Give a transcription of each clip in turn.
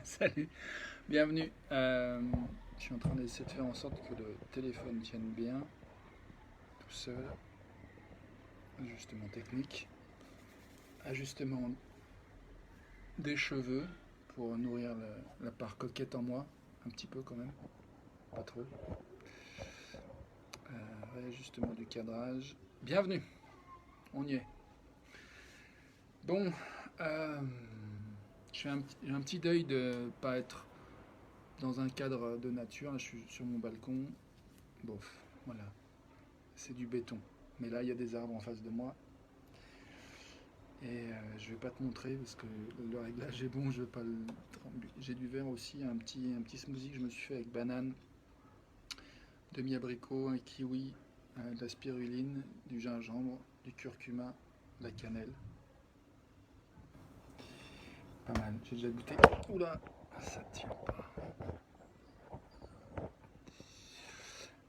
Salut, bienvenue. Je suis en train d'essayer de faire en sorte que le téléphone tienne bien, tout seul. Ajustement technique. Ajustement des cheveux pour nourrir la part coquette en moi, un petit peu quand même, pas trop. Réajustement du cadrage. Bienvenue, on y est. Bon, euh, j'ai un petit deuil de ne pas être dans un cadre de nature. Là, je suis sur mon balcon. Bof, voilà, c'est du béton. Mais là, il y a des arbres en face de moi. Et je vais pas te montrer parce que le réglage est bon, je vais pas le tremper. J'ai du verre aussi, un petit smoothie que je me suis fait avec banane, demi-abricot, un kiwi, de la spiruline, du gingembre, du curcuma, de la cannelle. Pas mal, j'ai déjà goûté. Oula, ça tient pas.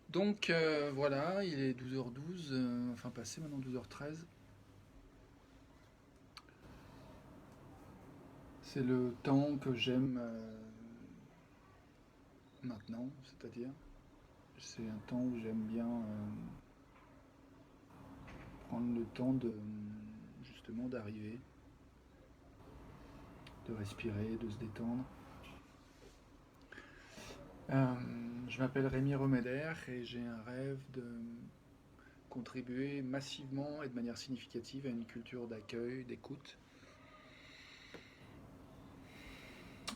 Donc voilà, il est 12h12, enfin passé maintenant 12h13. C'est le temps que j'aime maintenant, c'est-à-dire c'est un temps où j'aime bien prendre le temps de justement d'arriver, de respirer, de se détendre. Euh, je m'appelle Rémi Roméder et j'ai un rêve de contribuer massivement et de manière significative à une culture d'accueil, d'écoute,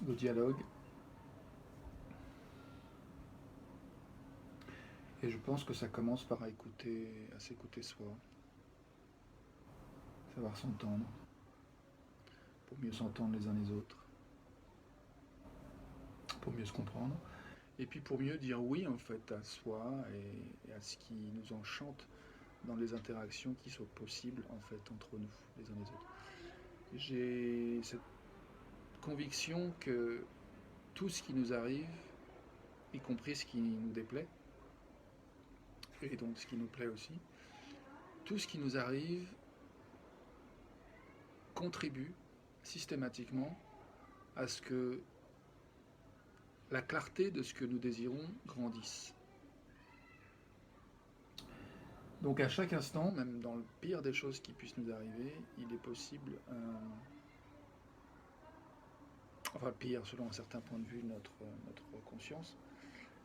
de dialogue. Et je pense que ça commence par à s'écouter soi, savoir s'entendre, pour mieux s'entendre les uns les autres, pour mieux se comprendre, et puis pour mieux dire oui en fait à soi et à ce qui nous enchante dans les interactions qui sont possibles en fait entre nous les uns les autres. J'ai cette conviction que tout ce qui nous arrive, y compris ce qui nous déplaît, et donc ce qui nous plaît aussi, tout ce qui nous arrive contribue systématiquement à ce que la clarté de ce que nous désirons grandisse. Donc à chaque instant, même dans le pire des choses qui puissent nous arriver, il est possible, enfin pire selon un certain point de vue de notre conscience,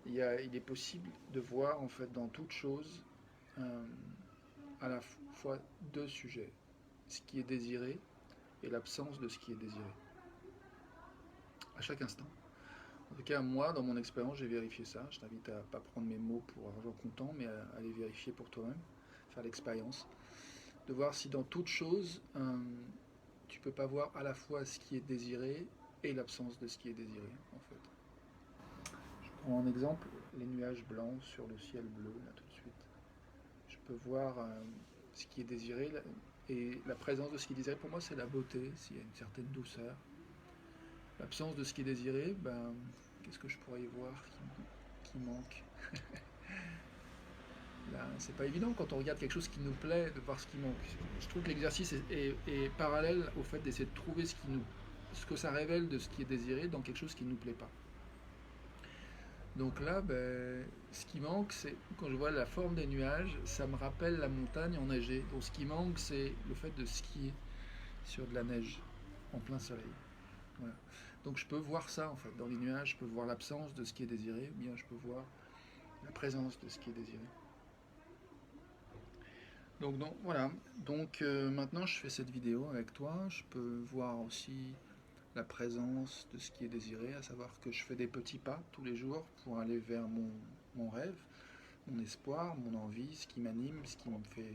il est possible de voir en fait dans toute chose euh, à la fois deux sujets, ce qui est désiré et l'absence de ce qui est désiré, à chaque instant. En tout cas, moi, dans mon expérience, j'ai vérifié ça. Je t'invite à ne pas prendre mes mots pour argent comptant, mais à aller vérifier pour toi-même, faire l'expérience, de voir si dans toute chose, tu peux pas voir à la fois ce qui est désiré et l'absence de ce qui est désiré, en fait. Je prends en exemple les nuages blancs sur le ciel bleu, là tout de suite. Je peux voir ce qui est désiré, et la présence de ce qui est désiré, pour moi, c'est la beauté, s'il y a une certaine douceur. L'absence de ce qui est désiré, ben, qu'est-ce que je pourrais y voir qui manque là? C'est pas évident quand on regarde quelque chose qui nous plaît de voir ce qui manque. Je trouve que l'exercice est parallèle au fait d'essayer de trouver ce que ça révèle de ce qui est désiré dans quelque chose qui ne nous plaît pas. Donc là, ben, ce qui manque, c'est quand je vois la forme des nuages, ça me rappelle la montagne enneigée. Donc ce qui manque, c'est le fait de skier sur de la neige en plein soleil. Voilà. Donc je peux voir ça en fait dans les nuages, je peux voir l'absence de ce qui est désiré, ou bien je peux voir la présence de ce qui est désiré. Donc voilà. Donc maintenant je fais cette vidéo avec toi. Je peux voir aussi la présence de ce qui est désiré, à savoir que je fais des petits pas tous les jours pour aller vers mon rêve, mon espoir, mon envie, ce qui m'anime, ce qui me fait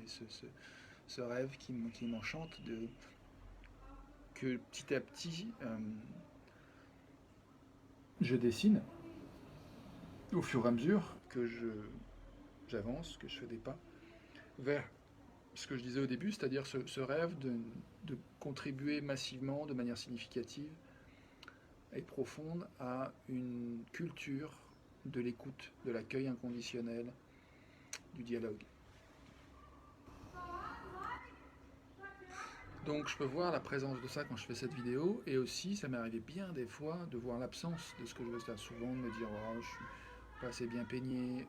ce rêve qui m'enchante, que petit à petit je dessine au fur et à mesure que j'avance, que je fais des pas vers ce que je disais au début, c'est-à-dire ce rêve de contribuer massivement, de manière significative et profonde à une culture de l'écoute, de l'accueil inconditionnel, du dialogue. Donc je peux voir la présence de ça quand je fais cette vidéo, et aussi ça m'est arrivé bien des fois de voir l'absence de ce que je veux faire. Souvent de me dire oh, je suis pas assez bien peigné,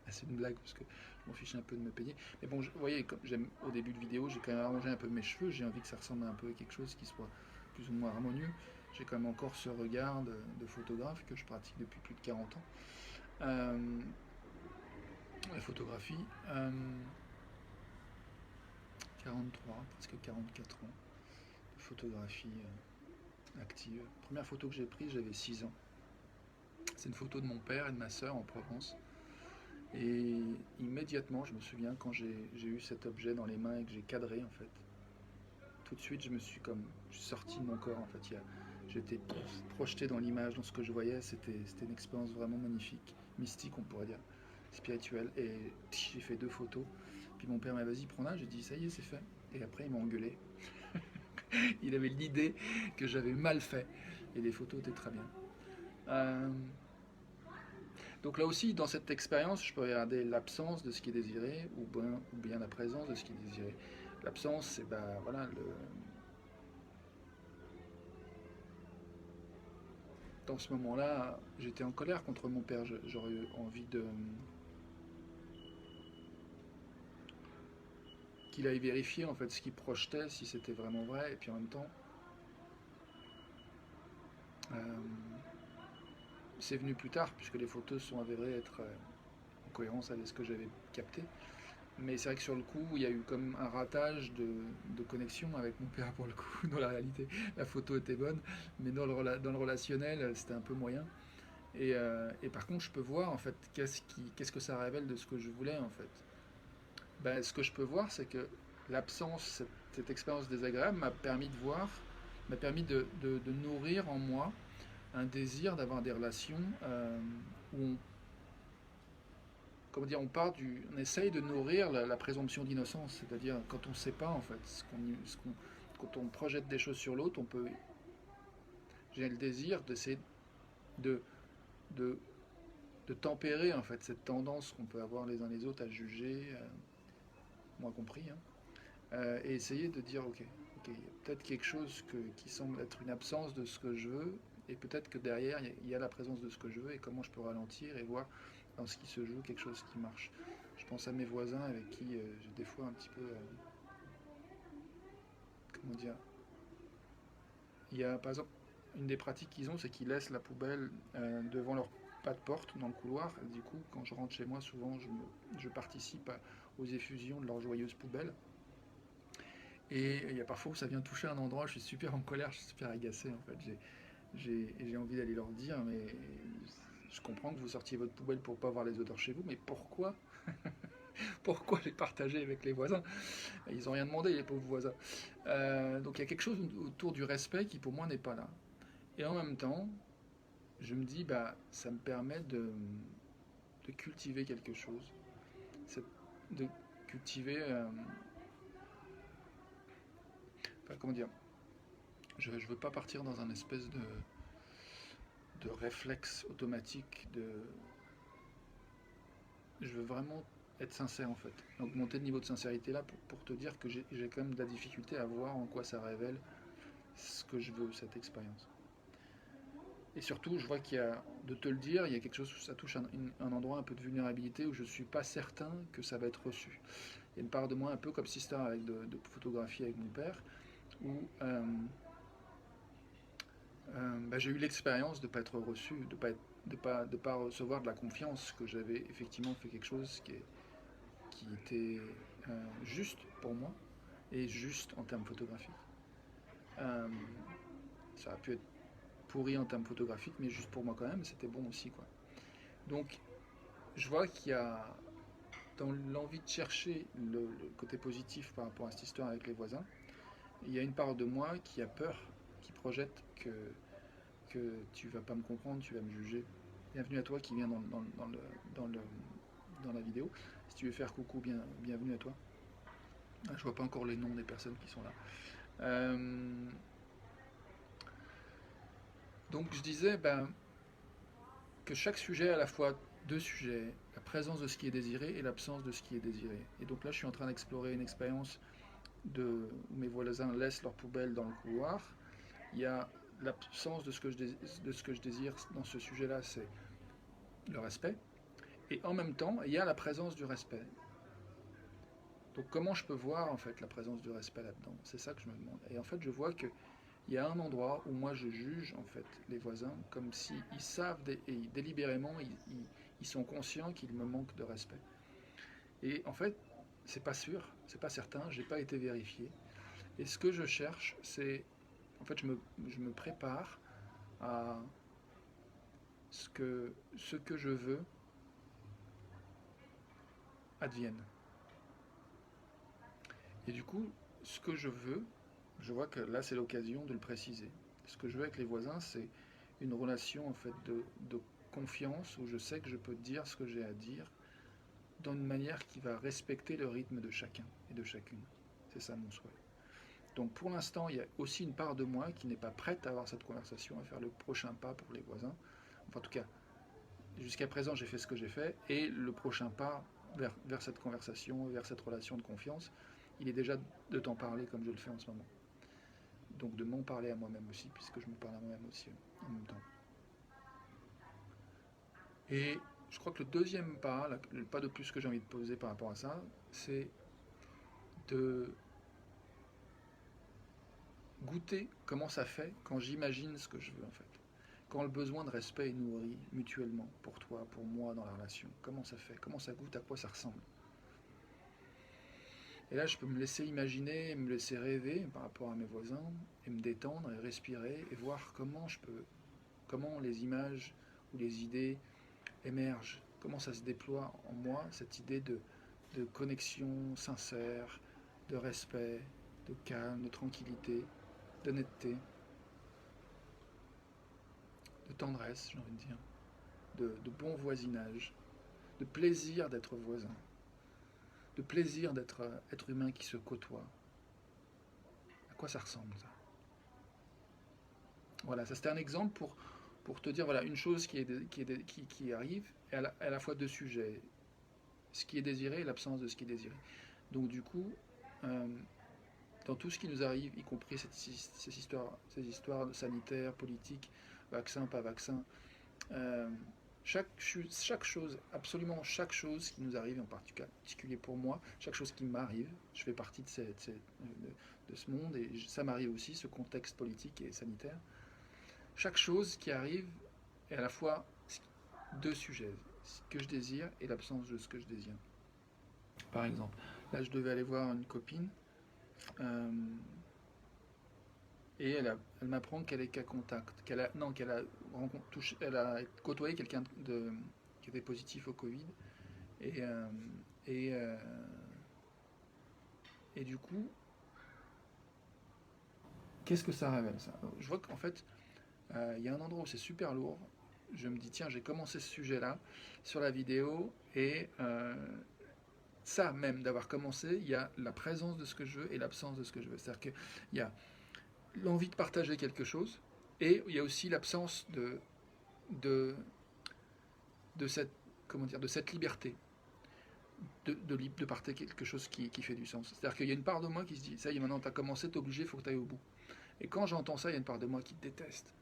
c'est une blague parce que je m'en fiche un peu de me peigner. Mais bon, vous voyez, comme j'aime au début de vidéo, j'ai quand même arrangé un peu mes cheveux, j'ai envie que ça ressemble un peu à quelque chose qui soit plus ou moins harmonieux. J'ai quand même encore ce regard de photographe que je pratique depuis plus de 40 ans. La photographie, 43, presque 44 ans de photographie active. La première photo que j'ai prise, j'avais 6 ans. C'est une photo de mon père et de ma soeur en Provence. Et immédiatement, je me souviens, quand j'ai eu cet objet dans les mains et que j'ai cadré, en fait, tout de suite, je suis sorti de mon corps, en fait. J'étais projeté dans l'image, dans ce que je voyais. C'était une expérience vraiment magnifique, mystique, on pourrait dire, spirituelle. Et j'ai fait 2 photos. Puis mon père m'a dit, vas-y, prends-la. J'ai dit, ça y est, c'est fait. Et après, il m'a engueulé. Il avait l'idée que j'avais mal fait. Et les photos étaient très bien. Donc là aussi, dans cette expérience, je peux regarder l'absence de ce qui est désiré ou bien la présence de ce qui est désiré. L'absence, c'est voilà, dans ce moment-là, j'étais en colère contre mon père. J'aurais eu envie qu'il aille vérifier en fait ce qu'il projetait, si c'était vraiment vrai. Et puis en même temps, euh, c'est venu plus tard, puisque les photos sont avérées être en cohérence avec ce que j'avais capté. Mais c'est vrai que sur le coup, il y a eu comme un ratage de connexion avec mon père pour le coup. Dans la réalité, la photo était bonne, mais dans le relationnel, c'était un peu moyen. Et par contre, je peux voir en fait qu'est-ce que ça révèle de ce que je voulais en fait. Ben, ce que je peux voir, c'est que l'absence, cette expérience désagréable m'a permis de voir, m'a permis de nourrir en moi un désir d'avoir des relations où comment dire, on essaye de nourrir la présomption d'innocence, c'est-à-dire quand on ne sait pas en fait, quand on projette des choses sur l'autre, j'ai le désir d'essayer de, de, de tempérer en fait cette tendance qu'on peut avoir les uns les autres à juger, moi compris, hein, et essayer de dire ok, il y a peut-être quelque chose qui semble être une absence de ce que je veux, et peut-être que derrière il y a la présence de ce que je veux, et comment je peux ralentir et voir dans ce qui se joue quelque chose qui marche. Je pense à mes voisins avec qui j'ai des fois un petit peu, comment dire, il y a par exemple une des pratiques qu'ils ont, c'est qu'ils laissent la poubelle devant leur pas de porte dans le couloir. Et du coup, quand je rentre chez moi, souvent je participe aux effusions de leurs joyeuses poubelles. Et il y a parfois où ça vient toucher un endroit, je suis super en colère, je suis super agacé en fait. J'ai envie d'aller leur dire, mais je comprends que vous sortiez votre poubelle pour pas voir les odeurs chez vous, mais pourquoi pourquoi les partager avec les voisins? Ils n'ont rien demandé, les pauvres voisins. Donc il y a quelque chose autour du respect qui pour moi n'est pas là. Et en même temps, je me dis, ça me permet de cultiver quelque chose. De cultiver, enfin, comment dire, je ne veux pas partir dans un espèce de réflexe automatique. Je veux vraiment être sincère en fait. Augmenter le niveau de sincérité là pour te dire que j'ai quand même de la difficulté à voir en quoi ça révèle ce que je veux, cette expérience. Et surtout, je vois qu'il y a, de te le dire, il y a quelque chose où ça touche un endroit un peu de vulnérabilité où je ne suis pas certain que ça va être reçu. Il y a une part de moi un peu comme Sister avec de photographie avec mon père, où j'ai eu l'expérience de ne pas être reçu, de pas recevoir de la confiance, que j'avais effectivement fait quelque chose qui était juste pour moi et juste en termes photographiques. Euh, Ça a pu être pourri en termes photographiques, mais juste pour moi quand même, c'était bon aussi, quoi. Donc, je vois qu'il y a dans l'envie de chercher le côté positif par rapport à cette histoire avec les voisins, il y a une part de moi qui a peur, qui projette que tu vas pas me comprendre, tu vas me juger. Bienvenue à toi qui vient dans, le, dans la vidéo. Si tu veux faire coucou, bienvenue à toi. Je vois pas encore les noms des personnes qui sont là. Donc je disais que chaque sujet a à la fois 2 sujets, la présence de ce qui est désiré et l'absence de ce qui est désiré. Et donc là je suis en train d'explorer une expérience où mes voisins laissent leurs poubelles dans le couloir. Il y a l'absence de ce que je désire dans ce sujet-là, c'est le respect. Et en même temps, il y a la présence du respect. Donc comment je peux voir en fait la présence du respect là-dedans? C'est ça que je me demande. Et en fait, je vois qu'il y a un endroit où moi je juge en fait les voisins comme s'ils savent et délibérément ils sont conscients qu'il me manque de respect. Et en fait, c'est pas sûr, c'est pas certain, j'ai pas été vérifié. Et ce que je cherche, c'est en fait je me prépare à ce que je veux advienne. Et du coup, ce que je veux, je vois que là c'est l'occasion de le préciser. Ce que je veux avec les voisins, c'est une relation en fait de confiance où je sais que je peux dire ce que j'ai à dire dans une manière qui va respecter le rythme de chacun et de chacune. C'est ça mon souhait. Donc pour l'instant, il y a aussi une part de moi qui n'est pas prête à avoir cette conversation, à faire le prochain pas pour les voisins. Enfin, en tout cas, jusqu'à présent, j'ai fait ce que j'ai fait, et le prochain pas vers cette conversation, vers cette relation de confiance, il est déjà de t'en parler comme je le fais en ce moment. Donc de m'en parler à moi-même aussi, puisque je me parle à moi-même aussi en même temps. Et je crois que le deuxième pas, le pas de plus que j'ai envie de poser par rapport à ça, c'est de goûter comment ça fait quand j'imagine ce que je veux en fait. Quand le besoin de respect est nourri mutuellement, pour toi, pour moi, dans la relation, comment ça fait, comment ça goûte, à quoi ça ressemble. Et là, je peux me laisser imaginer, me laisser rêver par rapport à mes voisins, et me détendre, et respirer, et voir comment les images ou les idées émergent, comment ça se déploie en moi, cette idée de connexion sincère, de respect, de calme, de tranquillité, d'honnêteté, de tendresse, j'ai envie de dire, de bon voisinage, de plaisir d'être voisin, de plaisir d'être être humain qui se côtoie. À quoi ça ressemble ça? Voilà, ça c'était un exemple pour te dire voilà, une chose qui arrive, et à la fois deux sujets, ce qui est désiré et l'absence de ce qui est désiré. Donc du coup, euh, dans tout ce qui nous arrive, y compris ces histoires sanitaires, politiques, vaccin, pas vaccin, euh, chaque chose, absolument chaque chose qui nous arrive, en particulier pour moi, chaque chose qui m'arrive, je fais partie de ce monde et ça m'arrive aussi, ce contexte politique et sanitaire. Chaque chose qui arrive est à la fois deux sujets, ce que je désire et l'absence de ce que je désire. Par exemple, là je devais aller voir une copine euh, et elle m'apprend qu'elle est cas contact, elle a côtoyé quelqu'un qui était positif au Covid et, euh, et, euh, et du coup, qu'est-ce que ça révèle ça? Je vois qu'en fait, il y a un endroit où c'est super lourd. Je me dis tiens, j'ai commencé ce sujet-là sur la vidéo et ça même d'avoir commencé, il y a la présence de ce que je veux et l'absence de ce que je veux. C'est-à-dire qu'il y a l'envie de partager quelque chose et il y a aussi l'absence de, de cette comment dire de cette liberté de partager quelque chose qui fait du sens. C'est-à-dire qu'il y a une part de moi qui se dit ça y est, maintenant tu as commencé, t'es obligé, il faut que tu ailles au bout. Et quand j'entends ça, il y a une part de moi qui déteste.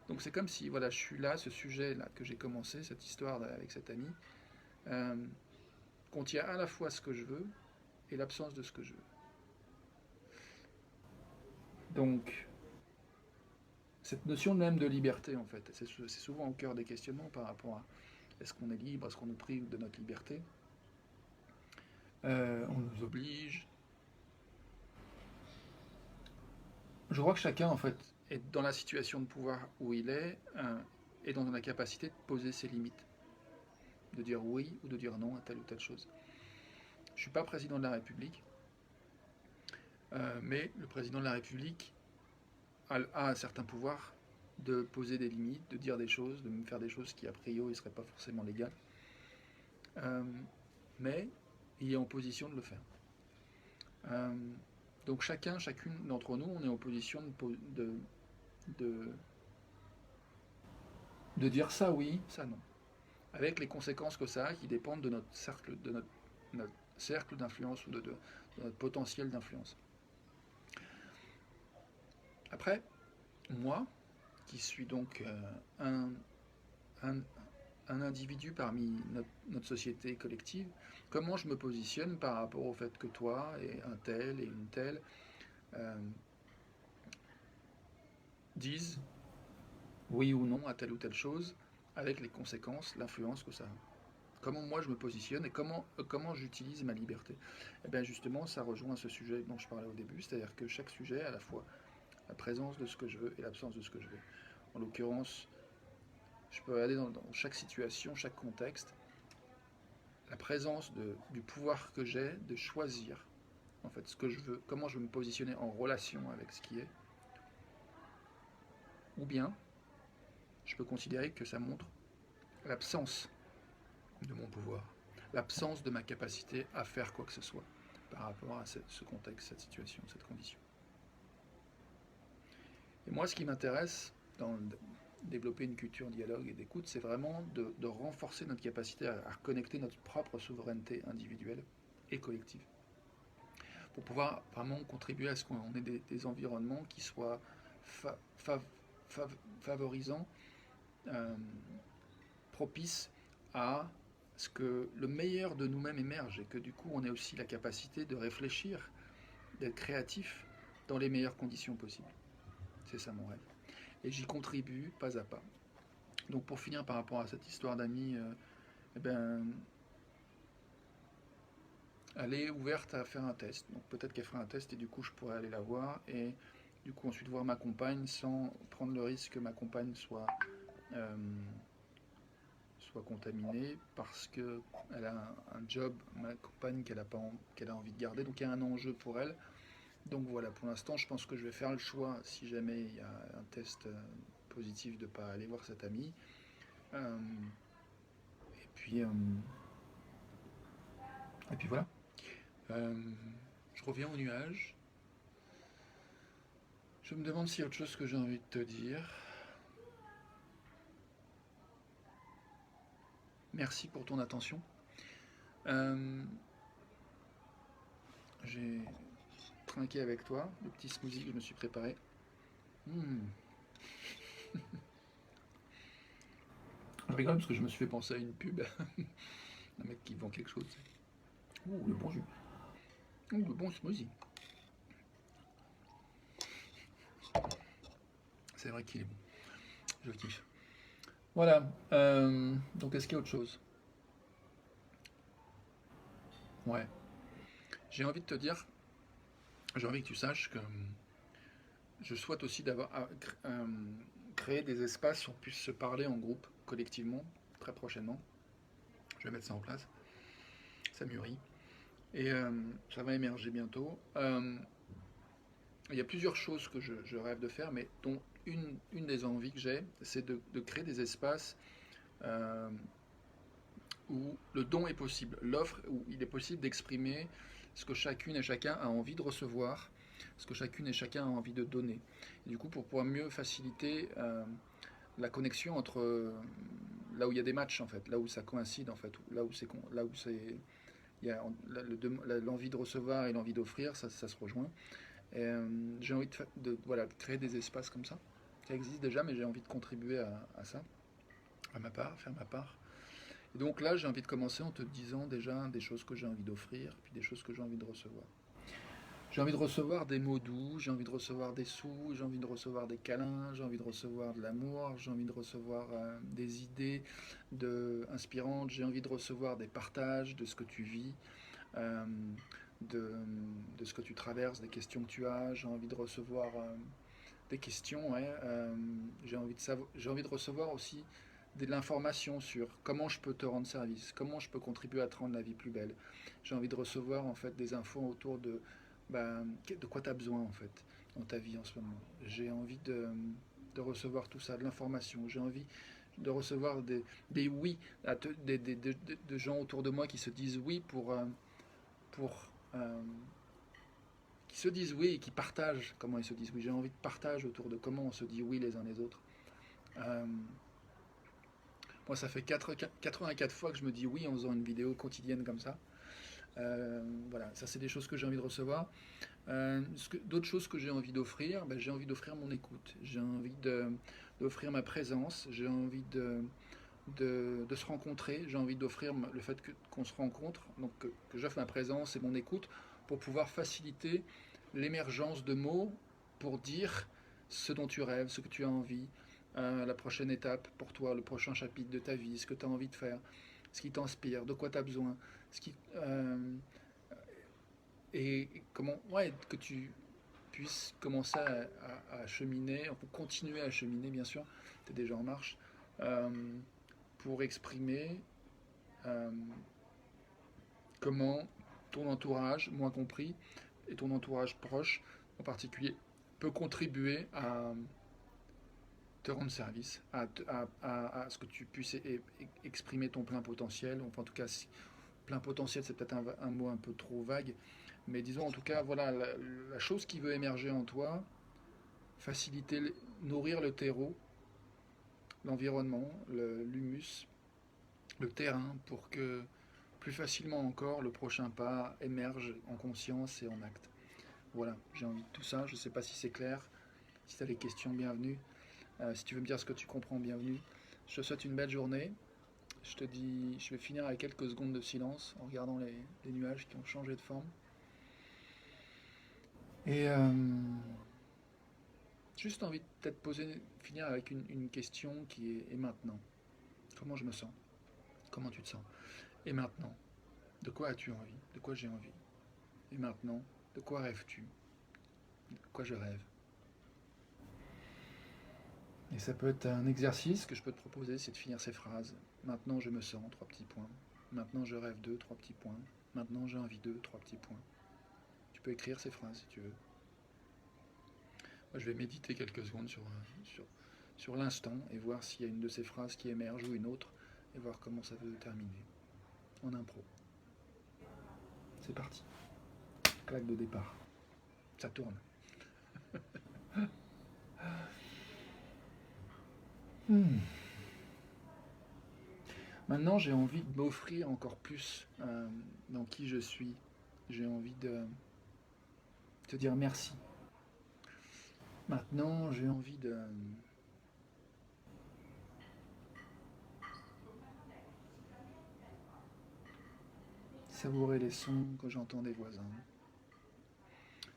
Donc c'est comme si voilà, je suis là, ce sujet là que j'ai commencé, cette histoire avec cette amie, euh, contient à la fois ce que je veux et l'absence de ce que je veux. Donc cette notion même de liberté en fait, c'est souvent au cœur des questionnements par rapport à est-ce qu'on est libre, est-ce qu'on nous prive de notre liberté, on nous oblige. Je crois que chacun en fait est dans la situation de pouvoir où il est dans la capacité de poser ses limites, de dire oui ou de dire non à telle ou telle chose. Je ne suis pas président de la République, mais le président de la République a un certain pouvoir de poser des limites, de dire des choses, de me faire des choses qui a priori ne seraient pas forcément légales. Mais il est en position de le faire. Euh, donc chacune d'entre nous, on est en position de, de dire ça oui, ça non. Avec les conséquences que ça a qui dépendent de notre cercle d'influence ou de notre potentiel d'influence. Après, moi, qui suis donc un, un individu parmi notre société collective, comment je me positionne par rapport au fait que toi et un tel et une telle euh, disent oui ou non à telle ou telle chose, avec les conséquences, l'influence que ça a. Comment moi je me positionne et comment j'utilise ma liberté. Et bien justement, ça rejoint ce sujet dont je parlais au début, c'est-à-dire que chaque sujet a à la fois la présence de ce que je veux et l'absence de ce que je veux. En l'occurrence, je peux aller dans chaque situation, chaque contexte, la présence du pouvoir que j'ai de choisir en fait ce que je veux, comment je veux me positionner en relation avec ce qui est, ou bien je peux considérer que ça montre l'absence de mon pouvoir, l'absence de ma capacité à faire quoi que ce soit par rapport à ce contexte, cette situation, cette condition. Et moi, ce qui m'intéresse dans développer une culture dialogue et d'écoute, c'est vraiment de renforcer notre capacité à connecter notre propre souveraineté individuelle et collective, pour pouvoir vraiment contribuer à ce qu'on ait des environnements qui soient fa fa fa favorisants, euh, propices à ce que le meilleur de nous-mêmes émerge et que du coup on ait aussi la capacité de réfléchir, d'être créatif dans les meilleures conditions possibles. C'est ça mon rêve. Et j'y contribue pas à pas. Donc pour finir par rapport à cette histoire d'amis, eh ben, elle est ouverte à faire un test. Donc peut-être qu'elle fera un test et du coup je pourrais aller la voir et du coup ensuite voir ma compagne sans prendre le risque que ma compagne euh, soit contaminée parce qu'elle a un job, ma compagne, qu'elle a envie de garder. Donc il y a un enjeu pour elle. Donc voilà, pour l'instant je pense que je vais faire le choix, si jamais il y a un test positif, de ne pas aller voir cette amie. Euh, et, puis, euh, et puis voilà. Euh, je reviens au nuage. Je me demande s'il y a autre chose que j'ai envie de te dire. Merci pour ton attention. Euh, j'ai trinqué avec toi le petit smoothie que je me suis préparé. Mmh. Je rigole parce que je me suis fait penser à une pub. Un mec qui vend quelque chose. Ouh, le bon jus. Ouh, le bon smoothie. C'est vrai qu'il est bon. Je kiffe. Voilà. Donc, est-ce qu'il y a autre chose? Ouais. J'ai envie de te dire, j'ai envie que tu saches que je souhaite aussi d'avoir créer des espaces où on puisse se parler en groupe, collectivement, très prochainement. Je vais mettre ça en place. Ça mûrit. Et ça va émerger bientôt. Il y a plusieurs choses que je rêve de faire, mais dont une des envies que j'ai, c'est de créer des espaces euh, où le don est possible, l'offre où il est possible d'exprimer ce que chacune et chacun a envie de recevoir, ce que chacune et chacun a envie de donner. Et du coup, pour pouvoir mieux faciliter la connexion entre là où il y a des matchs en fait, là où ça coïncide en fait, là où c'est il y a l'envie de recevoir et l'envie d'offrir, ça se rejoint. Et j'ai envie voilà, de créer des espaces comme ça. Ça existe déjà, mais j'ai envie de contribuer à ça, à ma part, faire ma part. Et donc là, j'ai envie de commencer en te disant déjà des choses que j'ai envie d'offrir, puis des choses que j'ai envie de recevoir. J'ai envie de recevoir des mots doux, j'ai envie de recevoir des sous, j'ai envie de recevoir des câlins, j'ai envie de recevoir de l'amour, j'ai envie de recevoir des idées inspirantes, j'ai envie de recevoir des partages de ce que tu vis, euh, de, de, ce que tu traverses, des questions que tu as, j'ai envie de recevoir des questions, ouais, j'ai envie de recevoir aussi de l'information sur comment je peux te rendre service, comment je peux contribuer à te rendre la vie plus belle. J'ai envie de recevoir en fait des infos autour de quoi tu as besoin en fait dans ta vie en ce moment. J'ai envie de recevoir tout ça, de l'information. J'ai envie de recevoir des oui, de gens autour de moi qui se disent oui pour qui se disent oui et qui partagent comment ils se disent oui. J'ai envie de partage autour de comment on se dit oui les uns les autres. Euh, Moi, ça fait 84 fois que je me dis oui en faisant une vidéo quotidienne comme ça. Voilà, ça c'est des choses que j'ai envie de recevoir. D'autres choses que j'ai envie d'offrir, ben, j'ai envie d'offrir mon écoute, j'ai envie d'offrir ma présence, j'ai envie de se rencontrer, j'ai envie d'offrir le fait qu'on se rencontre, donc que j'offre ma présence et mon écoute pour pouvoir faciliter l'émergence de mots pour dire ce dont tu rêves, ce que tu as envie, la prochaine étape pour toi, le prochain chapitre de ta vie, ce que tu as envie de faire, ce qui t'inspire, de quoi tu as besoin, ce qui, et comment, ouais, que tu puisses commencer à cheminer, ou continuer à cheminer, bien sûr, tu es déjà en marche, euh, pour exprimer euh, comment ton entourage, moi compris, et ton entourage proche en particulier, peut contribuer à te rendre service, à ce que tu puisses exprimer ton plein potentiel. Enfin, en tout cas, plein potentiel, c'est peut-être un mot un peu trop vague, mais disons en tout cas, voilà, la chose qui veut émerger en toi, faciliter, nourrir le terreau, l'environnement, l'humus, le terrain, pour que plus facilement encore le prochain pas émerge en conscience et en acte. Voilà, j'ai envie de tout ça, je ne sais pas si c'est clair, si tu as des questions, bienvenue. Si tu veux me dire ce que tu comprends, bienvenue. Je te souhaite une belle journée. Je te dis, je vais finir avec quelques secondes de silence en regardant les nuages qui ont changé de forme. Et juste envie de peut-être finir avec une question qui est: et maintenant? Comment je me sens? Comment tu te sens? Et maintenant? De quoi as-tu envie? De quoi j'ai envie? Et maintenant? De quoi rêves-tu? De quoi je rêve? Et ça peut être un exercice que je peux te proposer, c'est de finir ces phrases. Maintenant je me sens, 3 petits points. Maintenant je rêve 3 petits points. Maintenant j'ai envie 3 petits points. Tu peux écrire ces phrases si tu veux. Moi, je vais méditer quelques secondes sur l'instant et voir s'il y a une de ces phrases qui émerge ou une autre et voir comment ça peut terminer. En impro. C'est parti. Claque de départ. Ça tourne. Maintenant, j'ai envie de m'offrir encore plus dans qui je suis. J'ai envie de te dire merci. Maintenant, j'ai envie de savourer les sons que j'entends des voisins,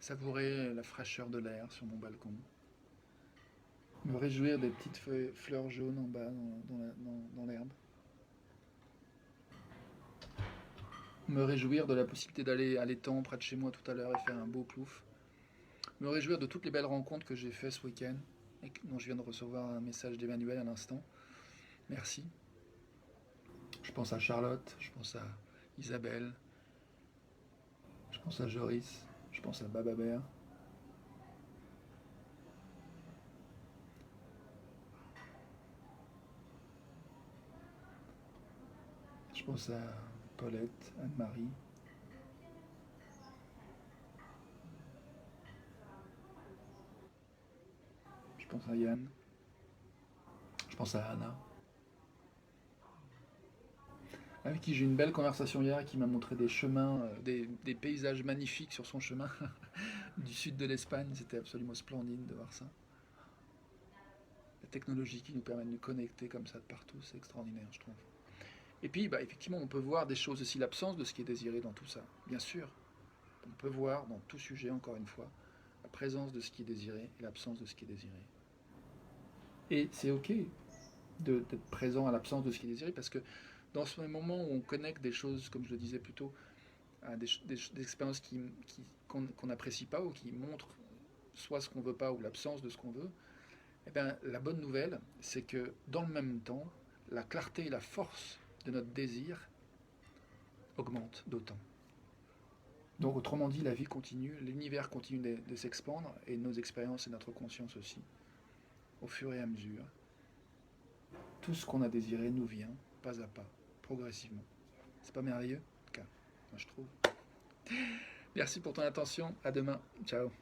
savourer la fraîcheur de l'air sur mon balcon, me réjouir des petites fleurs jaunes en bas dans l'herbe, me réjouir de la possibilité d'aller à l'étang près de chez moi tout à l'heure et faire un beau plouf, me réjouir de toutes les belles rencontres que j'ai faites ce week-end et dont je viens de recevoir un message d'Emmanuel à l'instant. Merci. Je pense à Charlotte, je pense à Isabelle, je pense à Joris, je pense à Bababert. Je pense à Paulette, Anne-Marie. Je pense à Yann. Je pense à Anna, avec qui j'ai eu une belle conversation hier et qui m'a montré des chemins, des paysages magnifiques sur son chemin du sud de l'Espagne. C'était absolument splendide de voir ça. La technologie qui nous permet de nous connecter comme ça de partout, c'est extraordinaire, je trouve. Et puis, bah, effectivement, on peut voir des choses aussi, l'absence de ce qui est désiré dans tout ça. Bien sûr, on peut voir dans tout sujet, encore une fois, la présence de ce qui est désiré et l'absence de ce qui est désiré. Et c'est ok d'être présent à l'absence de ce qui est désiré, parce que dans ce moment où on connecte des choses, comme je le disais plus tôt, à des expériences qu'on n'apprécie pas ou qui montrent soit ce qu'on veut pas ou l'absence de ce qu'on veut, eh bien, la bonne nouvelle, c'est que dans le même temps, la clarté et la force de notre désir augmentent d'autant. Donc autrement dit, la vie continue, l'univers continue de s'expandre et nos expériences et notre conscience aussi, au fur et à mesure. Tout ce qu'on a désiré nous vient, pas à pas, progressivement. C'est pas merveilleux? En tout cas, moi je trouve. Merci pour ton attention, à demain, ciao.